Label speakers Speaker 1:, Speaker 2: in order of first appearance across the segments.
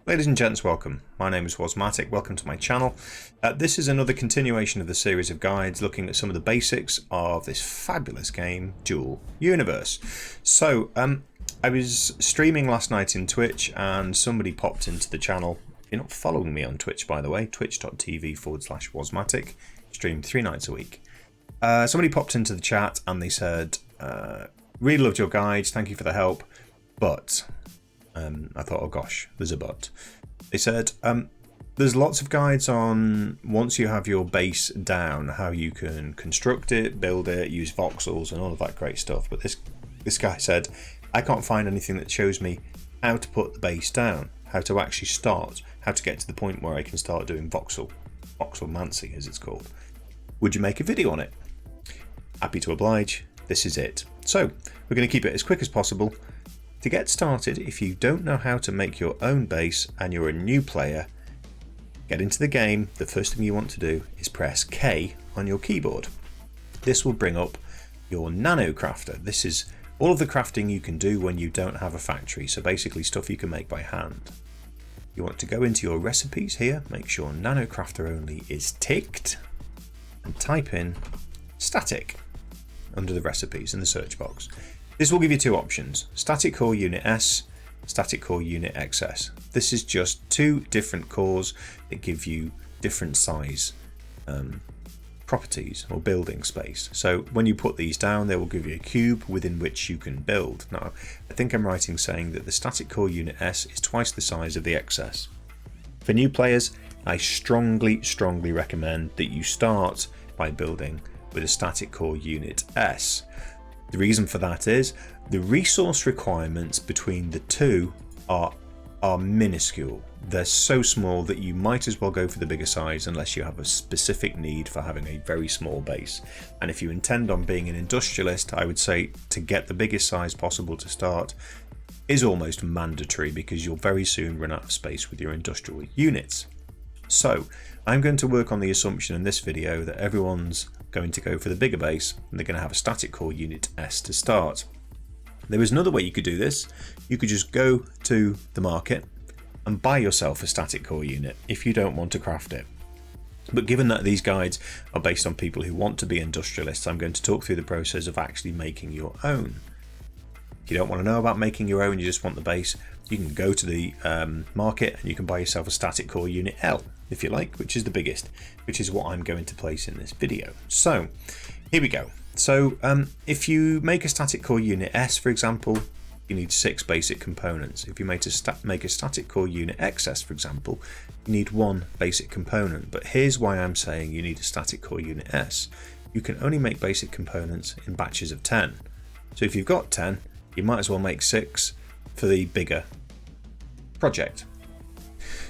Speaker 1: Ladies and gents, welcome. My name is Wasmatic. Welcome to my channel. This is another continuation of the series of guides looking at some of the basics of this fabulous game, Dual Universe. So, I was streaming last night in Twitch and somebody popped into the channel. If you're not following me on Twitch, by the way, twitch.tv/Wasmatic. Stream 3 nights a week. Somebody popped into the chat and they said, really loved your guides, thank you for the help, but... I thought, oh gosh, there's a but. They said, there's lots of guides on once you have your base down, how you can construct it, build it, use voxels and all of that great stuff. But this guy said, I can't find anything that shows me how to put the base down, how to actually start, how to get to the point where I can start doing voxelmancy as it's called. Would you make a video on it? Happy to oblige. This is it. So we're going to keep it as quick as possible. To get started, if you don't know how to make your own base and you're a new player, get into the game, the first thing you want to do is press K on your keyboard. This will bring up your nano crafter. This is all of the crafting you can do when you don't have a factory, so basically stuff you can make by hand. You want to go into your recipes here, make sure nano crafter only is ticked, and type in static under the recipes in the search box. This will give you two options, static core unit S, static core unit XS. This is just two different cores that give you different size properties or building space. So when you put these down, they will give you a cube within which you can build. Now, I think I'm right in saying that the static core unit S is twice the size of the XS. For new players, I strongly recommend that you start by building with a static core unit S. The reason for that is the resource requirements between the two are minuscule. They're so small that you might as well go for the bigger size unless you have a specific need for having a very small base. And if you intend on being an industrialist, I would say to get the biggest size possible to start is almost mandatory because you'll very soon run out of space with your industrial units. So I'm going to work on the assumption in this video that everyone's going to go for the bigger base and they're going to have a static core unit S to start. There is another way you could do this. You could just go to the market and buy yourself a static core unit if you don't want to craft it. But given that these guides are based on people who want to be industrialists, I'm going to talk through the process of actually making your own. If you don't want to know about making your own, you just want the base, you can go to the market and you can buy yourself a static core unit L, if you like, which is the biggest, which is what I'm going to place in this video. So here we go. So if you make a static core unit S, for example, you need 6 basic components. If you make a static core unit XS, for example, you need 1 basic component. But here's why I'm saying you need a static core unit S. You can only make basic components in batches of 10. So if you've got 10, you might as well make 6 for the bigger project.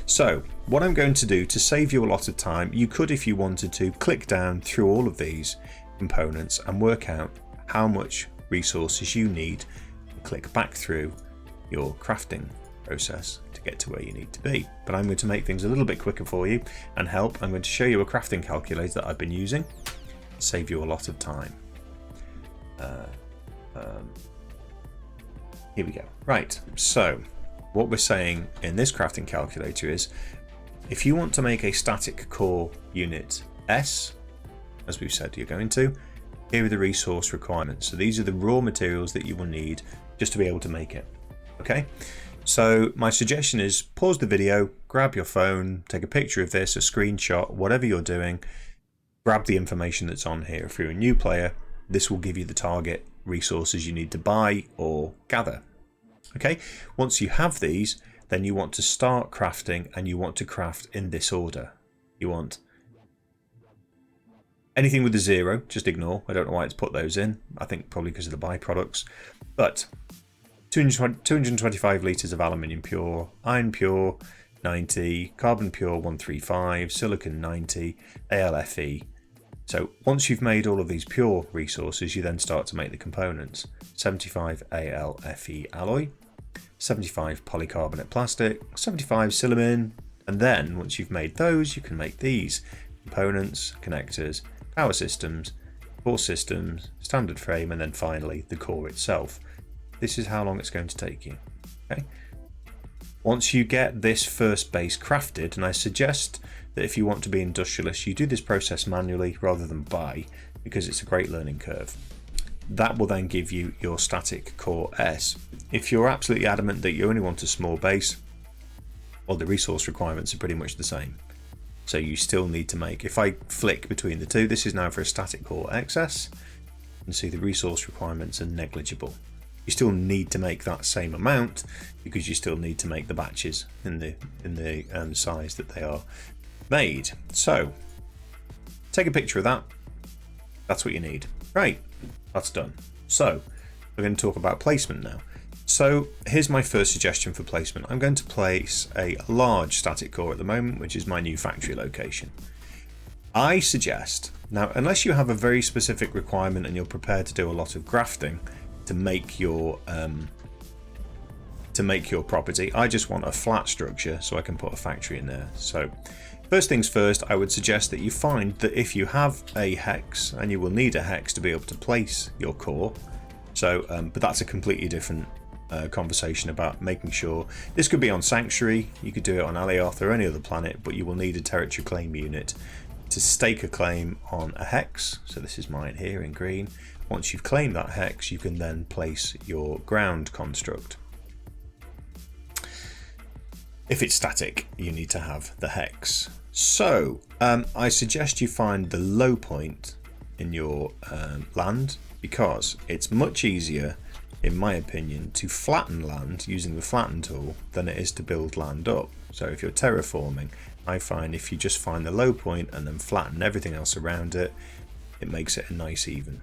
Speaker 1: So what I'm going to do to save you a lot of time, you could, if you wanted to, click down through all of these components and work out how much resources you need and click back through your crafting process to get to where you need to be. But I'm going to make things a little bit quicker for you and help. I'm going to show you a crafting calculator that I've been using to save you a lot of time. Here we go. Right, so what we're saying in this crafting calculator is if you want to make a static core unit S, as we've said you're going to, here are the resource requirements. So these are the raw materials that you will need just to be able to make it. Okay, so my suggestion is pause the video, grab your phone, take a picture of this, a screenshot, whatever you're doing, grab the information that's on here. If you're a new player, this will give you the target resources you need to buy or gather. Okay, once you have these, then you want to start crafting and you want to craft in this order. You want anything with a 0, just ignore. I don't know why it's put those in. I think probably because of the byproducts. But 225 litres of aluminium pure, iron pure 90, carbon pure 135, silicon 90, ALFE. So once you've made all of these pure resources, you then start to make the components. 75 ALFE alloy, 75 polycarbonate plastic, 75 silicon, and then once you've made those, you can make these components, connectors, power systems, core systems, standard frame, and then finally the core itself. This is how long it's going to take you. Okay. Once you get this first base crafted, and I suggest that if you want to be industrialist, you do this process manually rather than by, because it's a great learning curve. That will then give you your static core S. If you're absolutely adamant that you only want a small base, well, the resource requirements are pretty much the same. So you still need to make, if I flick between the two, this is now for a static core XS, and see the resource requirements are negligible. You still need to make that same amount because you still need to make the batches in the size that they are made. So take a picture of that. That's what you need. Right, that's done. So we're going to talk about placement now. So here's my first suggestion for placement. I'm going to place a large static core at the moment, which is my new factory location. I suggest, now unless you have a very specific requirement and you're prepared to do a lot of grafting to make your property, I just want a flat structure so I can put a factory in there. So first things first, I would suggest that you find that if you have a hex, and you will need a hex to be able to place your core, so but that's a completely different conversation about making sure. This could be on Sanctuary, you could do it on Alioth or any other planet, but you will need a territory claim unit to stake a claim on a hex. So this is mine here in green. Once you've claimed that hex, you can then place your ground construct. If it's static, you need to have the hex. So I suggest you find the low point in your land, because it's much easier, in my opinion, to flatten land using the flatten tool than it is to build land up. So if you're terraforming, I find if you just find the low point and then flatten everything else around it, it makes it a nice even.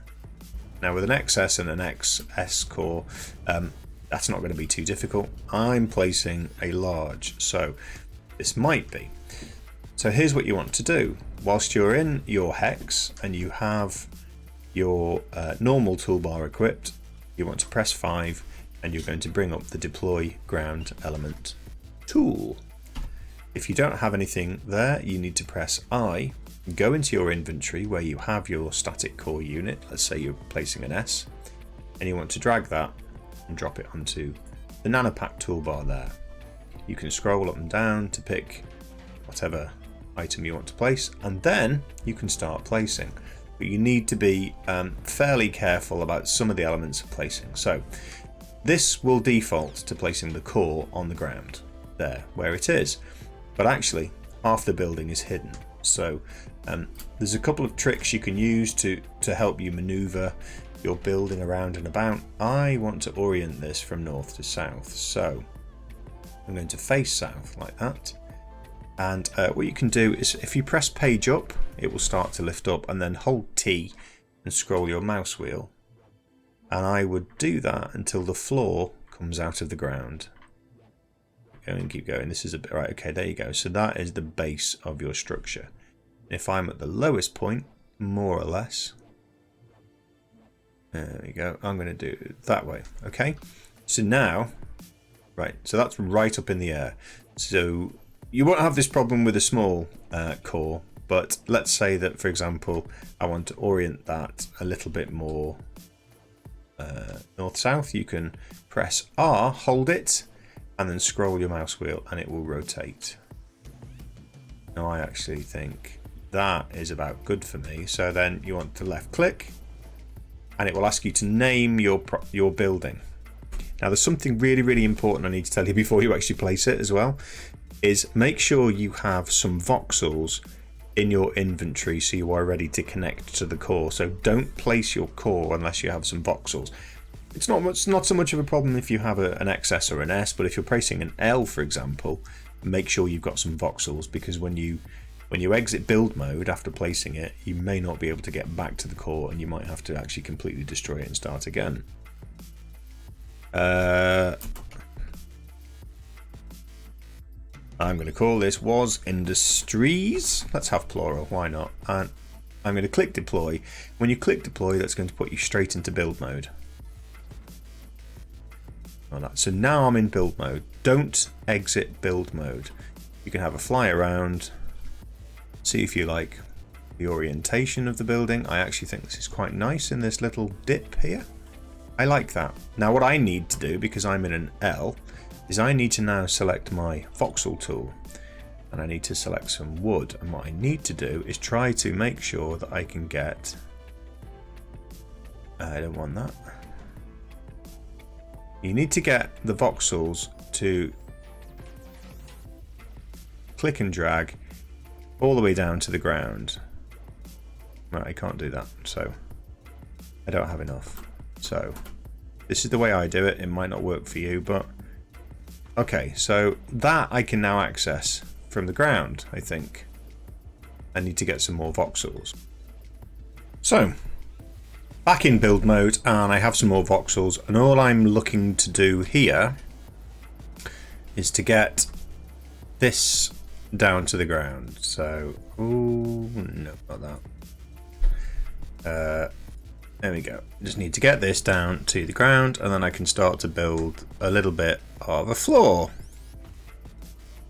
Speaker 1: Now with an XS and an XS core, that's not going to be too difficult. I'm placing a large, so this might be. So here's what you want to do. Whilst you're in your hex and you have your normal toolbar equipped, you want to press 5 and you're going to bring up the deploy ground element tool. If you don't have anything there, you need to press I, go into your inventory where you have your static core unit. Let's say you're placing an S, and you want to drag that and drop it onto the nanopack toolbar there. You can scroll up and down to pick whatever item you want to place, and then you can start placing. But you need to be fairly careful about some of the elements of placing. So this will default to placing the core on the ground there where it is, but actually half the building is hidden. So there's a couple of tricks you can use to help you maneuver your building around and about. I want to orient this from north to south, so I'm going to face south like that. And what you can do is, if you press page up, it will start to lift up, and then hold T and scroll your mouse wheel. And I would do that until the floor comes out of the ground. Go and keep going. This is a bit right. Okay, there you go. So that is the base of your structure. If I'm at the lowest point, more or less, there we go. I'm going to do it that way. Okay. So now, right. So that's right up in the air. So you won't have this problem with a small core, but let's say that, for example, I want to orient that a little bit more north-south. You can press R, hold it, and then scroll your mouse wheel and it will rotate. Now I actually think that is about good for me. So then you want to left click and it will ask you to name your building. Now there's something really important I need to tell you before you actually place it as well, is make sure you have some voxels in your inventory so you are ready to connect to the core. So don't place your core unless you have some voxels. It's not so much of a problem if you have an XS or an S, but if you're placing an L, for example, make sure you've got some voxels, because when you exit build mode after placing it, you may not be able to get back to the core and you might have to actually completely destroy it and start again. I'm going to call this was industries. Let's have plural, why not? And I'm going to click deploy. When you click deploy, that's going to put you straight into build mode. So now I'm in build mode. Don't exit build mode. You can have a fly around, see if you like the orientation of the building. I actually think this is quite nice in this little dip here. I like that. Now what I need to do, because I'm in an L, is I need to now select my voxel tool, and I need to select some wood, and what I need to do is try to make sure that I can get, I don't want that. You need to get the voxels to click and drag all the way down to the ground. Right, I can't do that, so I don't have enough. So this is the way I do it. It might not work for you, but okay, so that I can now access from the ground, I think. I need to get some more voxels. So, back in build mode, and I have some more voxels, and all I'm looking to do here is to get this down to the ground. So, oh no, not that. There we go. Just need to get this down to the ground, and then I can start to build a little bit of a floor.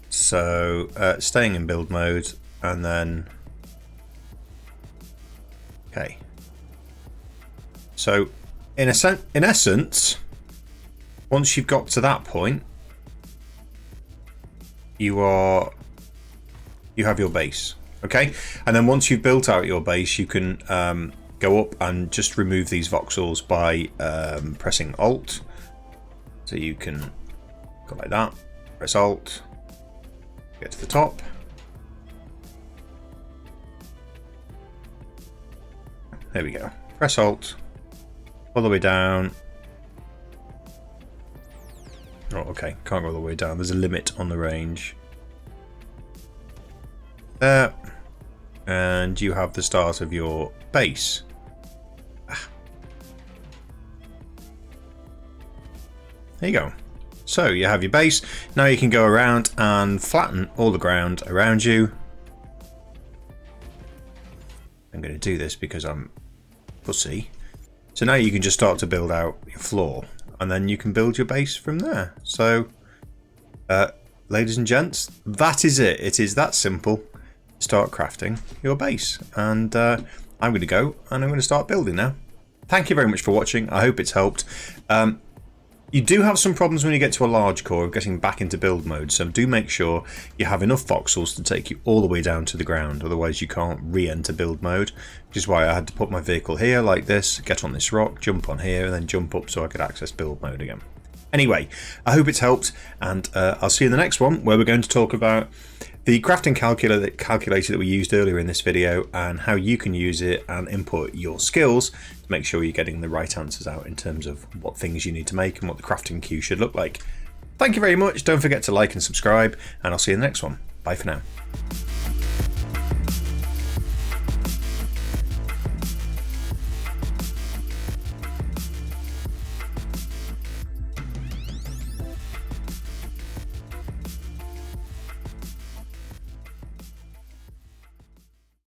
Speaker 1: So staying in build mode, and then okay. So in essence, once you've got to that point, you have your base, okay? And then once you've built out your base, you can go up and just remove these voxels by pressing Alt. So you can go like that, press Alt, get to the top. There we go. Press Alt, all the way down. Oh, okay, can't go all the way down. There's a limit on the range. There. And you have the start of your base. There you go. So you have your base. Now you can go around and flatten all the ground around you. I'm going to do this because I'm pussy. So now you can just start to build out your floor, and then you can build your base from there. So ladies and gents, that is it. It is that simple. Start crafting your base, and I'm going to go and I'm going to start building now. Thank you very much for watching. I hope it's helped. You do have some problems when you get to a large core of getting back into build mode, so do make sure you have enough voxels to take you all the way down to the ground, otherwise you can't re-enter build mode, which is why I had to put my vehicle here like this, get on this rock, jump on here, and then jump up so I could access build mode again. Anyway, I hope it's helped, and I'll see you in the next one, where we're going to talk about the crafting calculator that we used earlier in this video, and how you can use it and input your skills to make sure you're getting the right answers out in terms of what things you need to make and what the crafting queue should look like. Thank you very much. Don't forget to like and subscribe, and I'll see you in the next one. Bye for now.